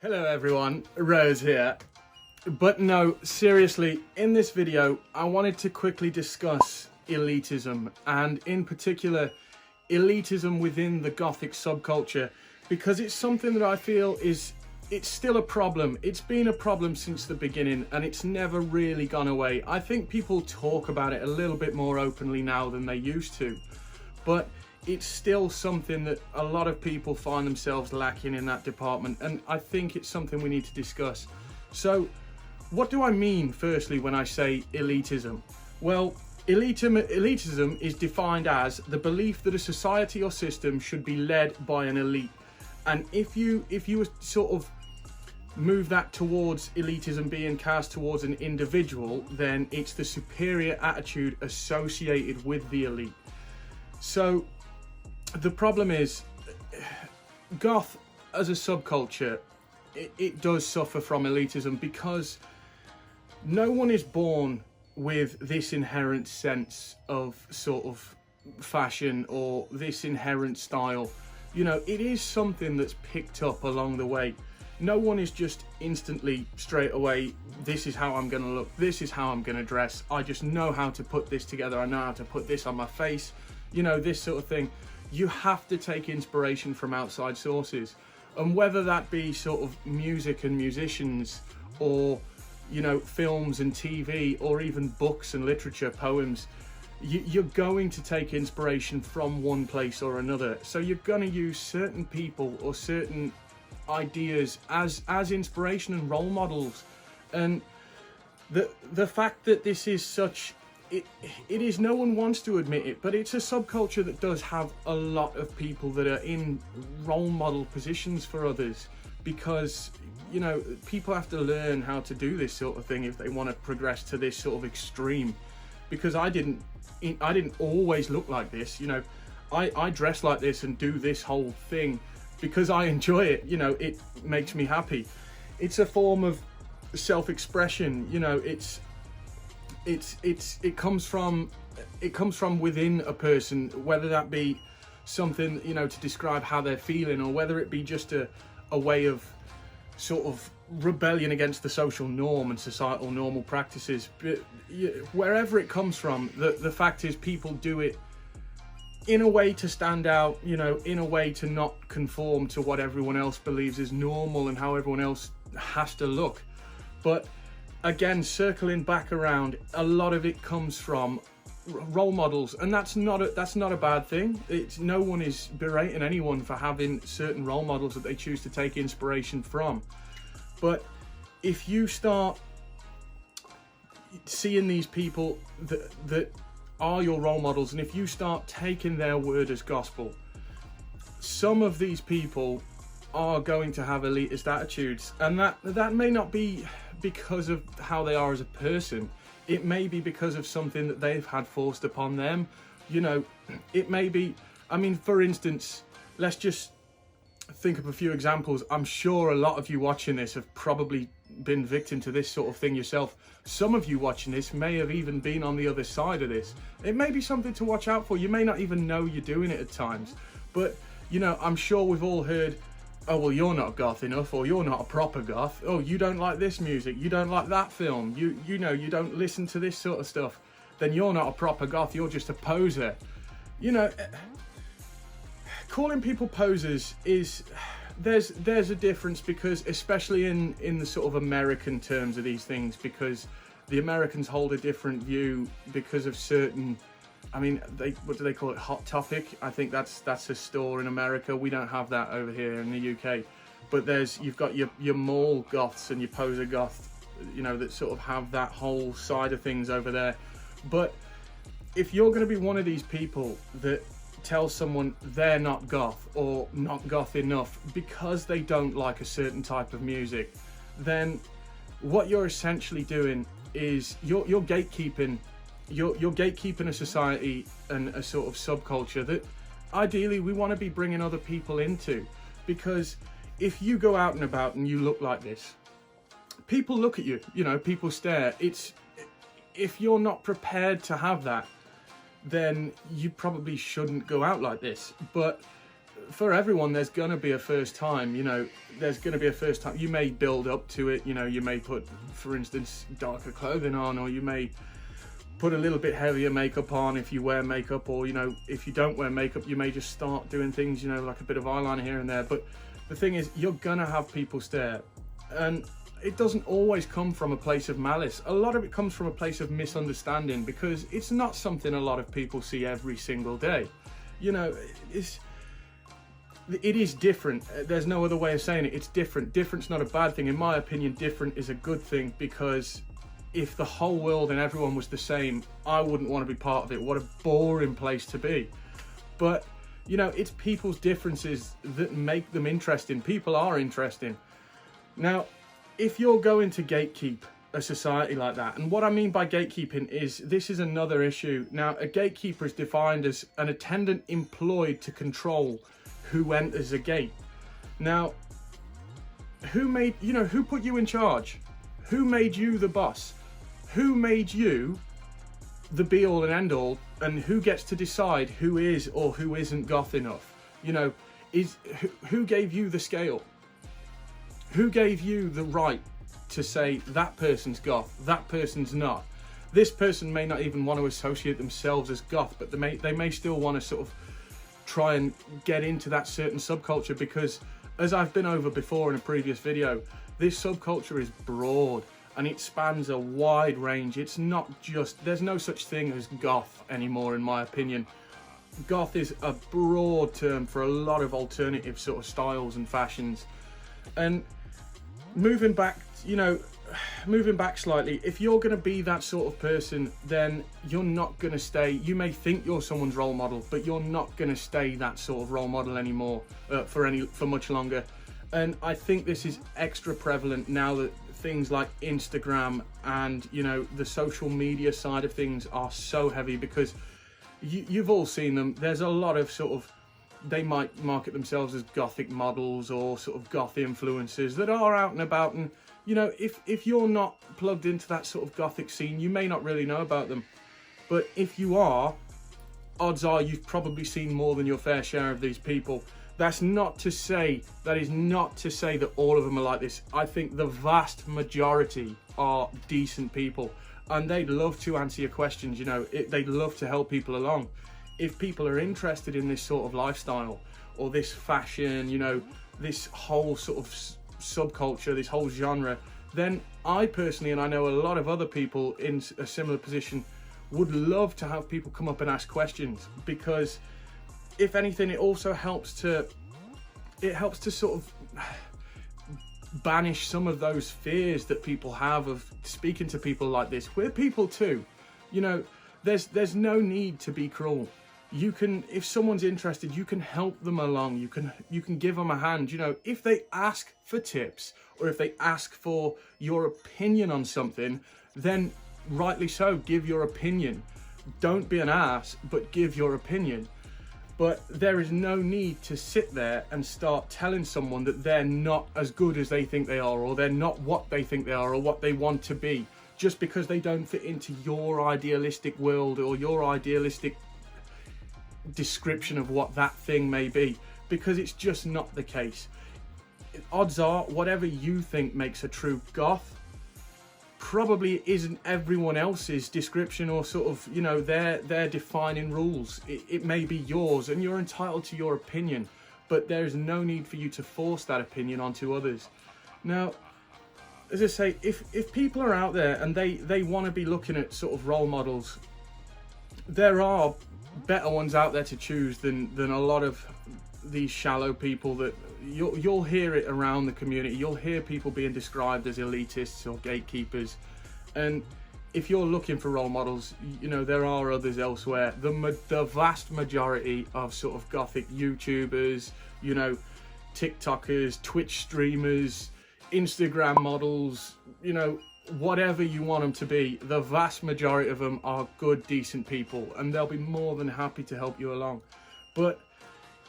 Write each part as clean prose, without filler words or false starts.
Hello everyone, Rose here. But no, seriously, in this video, I wanted to quickly discuss elitism, and in particular, elitism within the Gothic subculture, because it's something that I feel it's still a problem. It's been a problem since the beginning, and it's never really gone away. I think people talk about it a little bit more openly now than they used to, but it's still something that a lot of people find themselves lacking in that department, and I think it's something we need to discuss. So, what do I mean, firstly, when I say elitism? Well, elitism is defined as the belief that a society or system should be led by an elite. And if you were sort of move that towards elitism being cast towards an individual, then it's the superior attitude associated with the elite. So, the problem is, goth as a subculture, it does suffer from elitism because no one is born with this inherent sense of sort of fashion or this inherent style. You know, it is something that's picked up along the way. No one is just instantly, straight away, this is how I'm going to look, this is how I'm going to dress, I just know how to put this together, I know how to put this on my face, you know, this sort of thing. You have to take inspiration from outside sources, and whether that be sort of music and musicians, or you know, films and TV, or even books and literature, poems, you're going to take inspiration from one place or another. So you're going to use certain people or certain ideas as inspiration and role models. And the fact that this is such, it is, no one wants to admit it, but it's a subculture that does have a lot of people that are in role model positions for others, because you know, people have to learn how to do this sort of thing if they want to progress to this sort of extreme. Because I didn't always look like this, you know. I dress like this and do this whole thing because I enjoy it, you know. It makes me happy. It's a form of self-expression, you know. It comes from within a person, whether that be something, you know, to describe how they're feeling, or whether it be just a way of sort of rebellion against the social norm and societal normal practices. But wherever it comes from, the fact is, people do it in a way to stand out, you know, in a way to not conform to what everyone else believes is normal and how everyone else has to look. But again, circling back around, a lot of it comes from role models, and that's not a bad thing. It's, no one is berating anyone for having certain role models that they choose to take inspiration from. But if you start seeing these people that are your role models, and if you start taking their word as gospel, some of these people are going to have elitist attitudes, and that may not be because of how they are as a person. It may be because of something that they've had forced upon them. You know, it may be, I mean, for instance, let's just think of a few examples. I'm sure a lot of you watching this have probably been victim to this sort of thing yourself. Some of you watching this may have even been on the other side of this. It may be something to watch out for. You may not even know you're doing it at times. But, you know, I'm sure we've all heard, oh, well, you're not goth enough, or you're not a proper goth. Oh, you don't like this music, you don't like that film, you know, you don't listen to this sort of stuff, then you're not a proper goth, you're just a poser. You know, calling people posers is, there's a difference, because especially in the sort of American terms of these things, because the Americans hold a different view because of certain, I mean, what do they call it? Hot Topic. I think that's a store in America. We don't have that over here in the UK. But you've got your mall goths and your poser goths, you know, that sort of have that whole side of things over there. But if you're going to be one of these people that tells someone they're not goth or not goth enough because they don't like a certain type of music, then what you're essentially doing is you're gatekeeping. You're gatekeeping a society and a sort of subculture that ideally we want to be bringing other people into. Because if you go out and about and you look like this, people look at you, you know, people stare. If you're not prepared to have that, then you probably shouldn't go out like this. But for everyone, there's gonna be a first time. You know, there's gonna be a first time. You may build up to it. You know, you may put, for instance, darker clothing on, or you may put a little bit heavier makeup on if you wear makeup, or, you know, if you don't wear makeup, you may just start doing things, you know, like a bit of eyeliner here and there. But the thing is, you're gonna have people stare, and it doesn't always come from a place of malice. A lot of it comes from a place of misunderstanding, because it's not something a lot of people see every single day. You know, it is different. There's no other way of saying it. It's different. Different's not a bad thing. In my opinion, different is a good thing, because if the whole world and everyone was the same, I wouldn't want to be part of it. What a boring place to be. But, you know, it's people's differences that make them interesting. People are interesting. Now, if you're going to gatekeep a society like that, and what I mean by gatekeeping is, this is another issue. Now, a gatekeeper is defined as an attendant employed to control who enters a gate. Now, who put you in charge? Who made you the boss? Who made you the be all and end all? And who gets to decide who is or who isn't goth enough? You know, who gave you the scale? Who gave you the right to say that person's goth, that person's not? This person may not even want to associate themselves as goth, but they may still want to sort of try and get into that certain subculture, because, as I've been over before in a previous video, this subculture is broad and it spans a wide range. It's not just, there's no such thing as goth anymore, in my opinion. Goth is a broad term for a lot of alternative sort of styles and fashions. And moving back slightly, if you're going to be that sort of person, then you're not going to stay. You may think you're someone's role model, but you're not going to stay that sort of role model anymore for much longer. And I think this is extra prevalent now that things like Instagram and, you know, the social media side of things are so heavy, because you've all seen them. There's a lot of sort of, they might market themselves as gothic models or sort of goth influencers that are out and about, and, you know, if you're not plugged into that sort of gothic scene, you may not really know about them. But if you are, odds are you've probably seen more than your fair share of these people. That is not to say that all of them are like this. I think the vast majority are decent people, and they'd love to answer your questions. You know, they'd love to help people along. If people are interested in this sort of lifestyle or this fashion, you know, this whole sort of subculture, this whole genre, then I personally, and I know a lot of other people in a similar position, would love to have people come up and ask questions, because if anything, it also helps to sort of banish some of those fears that people have of speaking to people like this. We're people too, you know. There's no need to be cruel. You can, if someone's interested, you can help them along. You can give them a hand. You know, if they ask for tips or if they ask for your opinion on something, then rightly so, give your opinion. Don't be an ass, but give your opinion. But there is no need to sit there and start telling someone that they're not as good as they think they are, or they're not what they think they are, or what they want to be, just because they don't fit into your idealistic world or your idealistic description of what that thing may be, because it's just not the case. Odds are, whatever you think makes a true goth probably isn't everyone else's description or sort of, you know, their defining rules. It may be yours, and you're entitled to your opinion, but there's no need for you to force that opinion onto others. Now, as I say, if people are out there and they want to be looking at sort of role models, there are better ones out there to choose than a lot of these shallow people that you'll hear it around the community. You'll hear people being described as elitists or gatekeepers, and if you're looking for role models, you know, there are others elsewhere. The vast majority of sort of gothic YouTubers, you know, TikTokers, Twitch streamers, Instagram models, you know, whatever you want them to be, the vast majority of them are good, decent people, and they'll be more than happy to help you along. But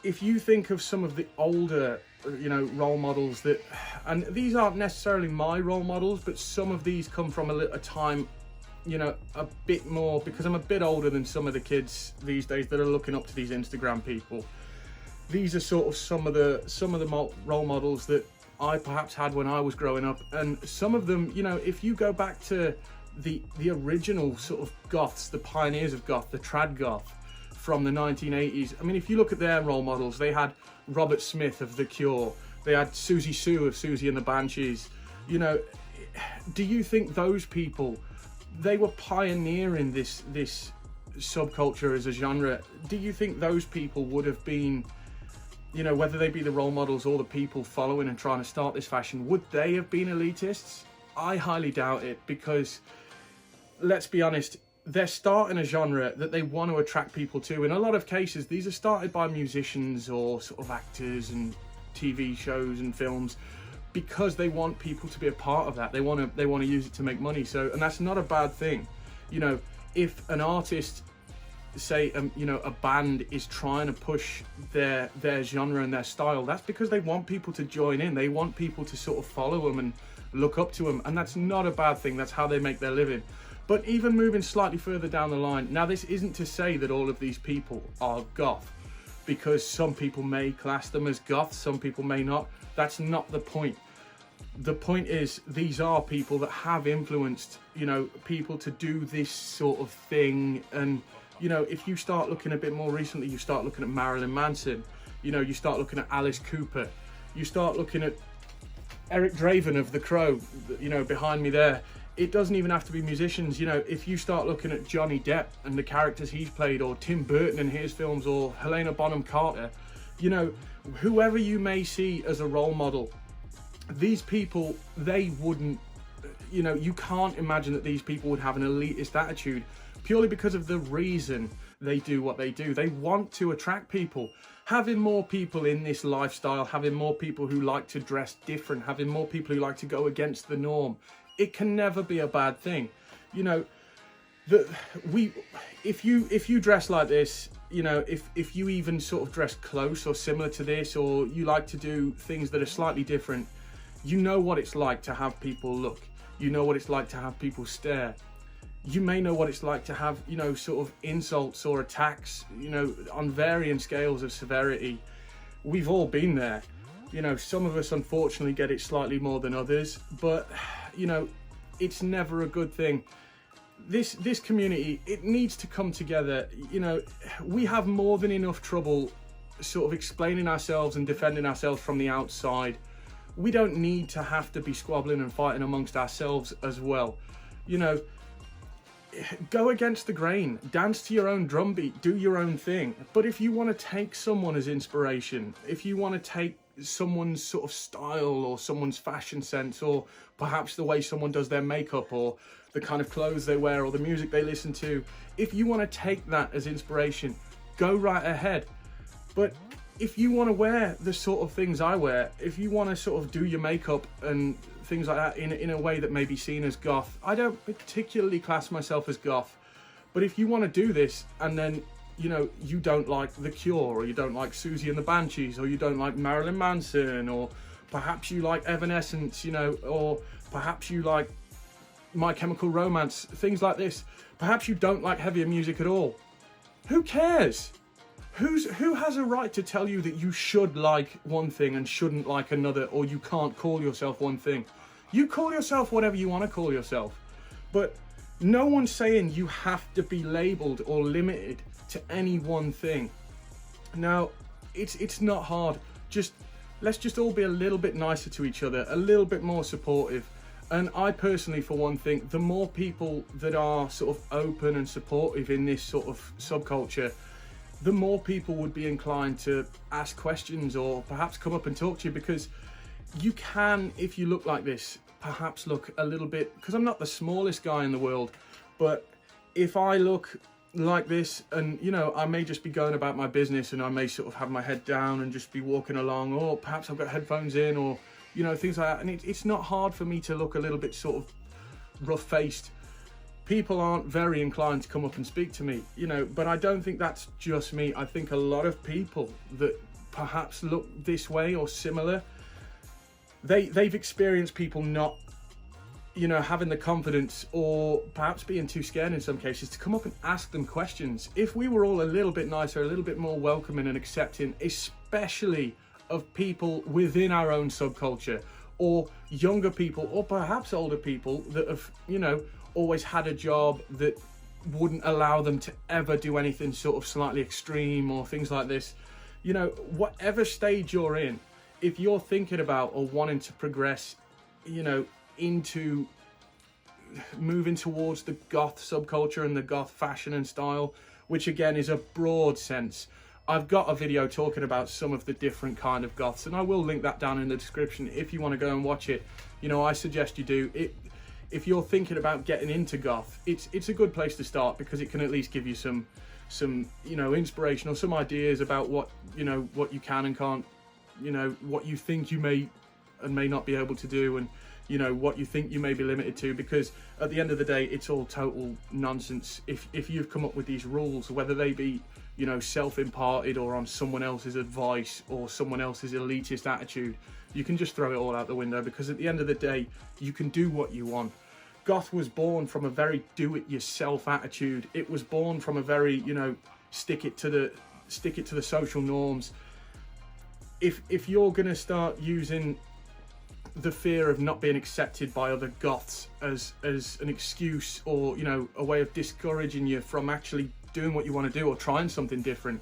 if you think of some of the older, you know, role models that, and these aren't necessarily my role models, but some of these come from a time, you know, a bit more, because I'm a bit older than some of the kids these days that are looking up to these Instagram people. these are sort of some of the role models that I perhaps had when I was growing up, and some of them, you know, if you go back to the original sort of goths, the pioneers of goth, the trad goth from the 1980s. I mean, if you look at their role models, they had Robert Smith of The Cure, they had Susie Sue of Susie and the Banshees. You know, do you think those people, they were pioneering this subculture as a genre? Do you think those people would have been, you know, whether they be the role models or the people following and trying to start this fashion, would they have been elitists? I highly doubt it, because let's be honest, they're starting a genre that they want to attract people to. In a lot of cases, these are started by musicians or sort of actors and TV shows and films, because they want people to be a part of that. They want to use it to make money. So, and that's not a bad thing. You know, if an artist, say, you know, a band is trying to push their genre and their style, that's because they want people to join in. They want people to sort of follow them and look up to them, and that's not a bad thing. That's how they make their living. But even moving slightly further down the line, now this isn't to say that all of these people are goth, because some people may class them as goths, some people may not. That's not the point. The point is, these are people that have influenced, you know, people to do this sort of thing. And, you know, if you start looking a bit more recently, you start looking at Marilyn Manson, you know, you start looking at Alice Cooper, you start looking at Eric Draven of The Crow, you know, behind me there. It doesn't even have to be musicians. You know, if you start looking at Johnny Depp and the characters he's played, or Tim Burton in his films, or Helena Bonham Carter, you know, whoever you may see as a role model, these people, they wouldn't, you know, you can't imagine that these people would have an elitist attitude, purely because of the reason they do what they do. They want to attract people. Having more people in this lifestyle, having more people who like to dress different, having more people who like to go against the norm, it can never be a bad thing. You know, if you dress like this, you know, if you even sort of dress close or similar to this, or you like to do things that are slightly different, you know what it's like to have people look. You know what it's like to have people stare. You may know what it's like to have, you know, sort of insults or attacks, you know, on varying scales of severity. We've all been there. You know, some of us unfortunately get it slightly more than others, but, you know, it's never a good thing. This community, it needs to come together. You know, we have more than enough trouble sort of explaining ourselves and defending ourselves from the outside. We don't need to have to be squabbling and fighting amongst ourselves as well. You know, go against the grain, dance to your own drumbeat, do your own thing. But if you want to take someone as inspiration, if you want to take someone's sort of style or someone's fashion sense, or perhaps the way someone does their makeup, or the kind of clothes they wear, or the music they listen to, if you want to take that as inspiration, go right ahead. But if you want to wear the sort of things I wear, if you want to sort of do your makeup and things like that in a way that may be seen as goth, I don't particularly class myself as goth, but if you want to do this and then, you know, you don't like The Cure, or you don't like Susie and the Banshees, or you don't like Marilyn Manson, or perhaps you like Evanescence, you know, or perhaps you like My Chemical Romance, things like this. Perhaps you don't like heavier music at all. Who cares? Who has a right to tell you that you should like one thing and shouldn't like another, or you can't call yourself one thing? You call yourself whatever you want to call yourself, but no one's saying you have to be labelled or limited to any one thing. Now, it's not hard. Let's just all be a little bit nicer to each other, a little bit more supportive. And I personally, for one, think the more people that are sort of open and supportive in this sort of subculture, the more people would be inclined to ask questions or perhaps come up and talk to you, because you can, if you look like this, perhaps look a little bit, because I'm not the smallest guy in the world, but if I look like this and, you know, I may just be going about my business and I may sort of have my head down and just be walking along, or perhaps I've got headphones in, or, you know, things like that, and it's not hard for me to look a little bit sort of rough-faced. People aren't very inclined to come up and speak to me, you know, but I don't think that's just me. I think a lot of people that perhaps look this way or similar, they've experienced people not, you know, having the confidence, or perhaps being too scared in some cases, to come up and ask them questions. If we were all a little bit nicer, a little bit more welcoming and accepting, especially of people within our own subculture, or younger people, or perhaps older people that have, you know, always had a job that wouldn't allow them to ever do anything sort of slightly extreme or things like this. You know, whatever stage you're in, if you're thinking about or wanting to progress, you know, into moving towards the goth subculture and the goth fashion and style, which again is a broad sense. I've got a video talking about some of the different kind of goths, and I will link that down in the description if you want to go and watch it. You know, I suggest you do it. If you're thinking about getting into goth, it's a good place to start, because it can at least give you some you know, inspiration or some ideas about what, you know, what you can and can't, you know, what you think you may and may not be able to do, and you know, what you think you may be limited to, because at the end of the day, it's all total nonsense. If you've come up with these rules, whether they be, you know, self-imparted or on someone else's advice or someone else's elitist attitude, you can just throw it all out the window, because at the end of the day, you can do what you want. Goth was born from a very do-it-yourself attitude. It was born from a very, you know, stick it to the social norms. If you're gonna start using the fear of not being accepted by other goths as an excuse, or, you know, a way of discouraging you from actually doing what you want to do or trying something different,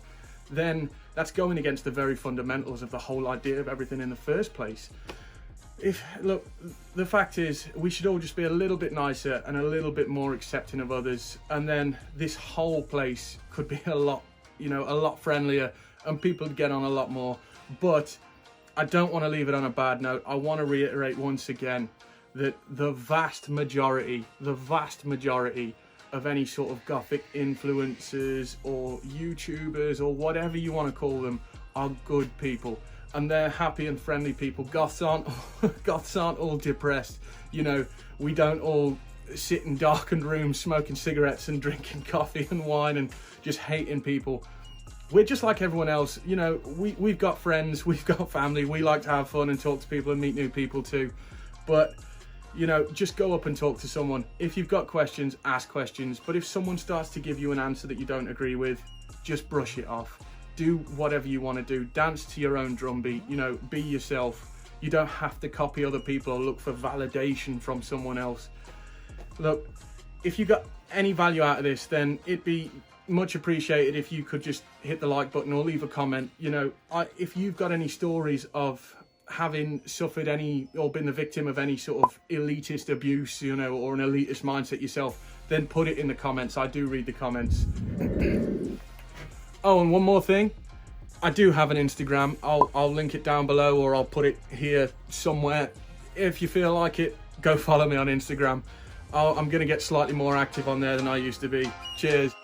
then that's going against the very fundamentals of the whole idea of everything in the first place. Look, the fact is, we should all just be a little bit nicer and a little bit more accepting of others, and then this whole place could be a lot, you know, a lot friendlier, and people would get on a lot more. But I don't want to leave it on a bad note. I want to reiterate once again that the vast majority of any sort of gothic influencers or YouTubers or whatever you want to call them are good people, and they're happy and friendly people. Goths aren't all depressed. You know, we don't all sit in darkened rooms smoking cigarettes and drinking coffee and wine and just hating people. We're just like everyone else. You know, we've got friends, we've got family, we like to have fun and talk to people and meet new people too. But, you know, just go up and talk to someone. If you've got questions, ask questions. But if someone starts to give you an answer that you don't agree with, just brush it off. Do whatever you want to do. Dance to your own drumbeat. You know, be yourself. You don't have to copy other people or look for validation from someone else. Look, if you got any value out of this, then it'd be much appreciated if you could just hit the like button or leave a comment. You know, if you've got any stories of having suffered any or been the victim of any sort of elitist abuse, you know, or an elitist mindset yourself, then put it in the comments. I do read the comments. Oh, and one more thing, I do have an Instagram. I'll link it down below, or I'll put it here somewhere. If you feel like it, go follow me on Instagram. I'm gonna get slightly more active on there than I used to be. Cheers.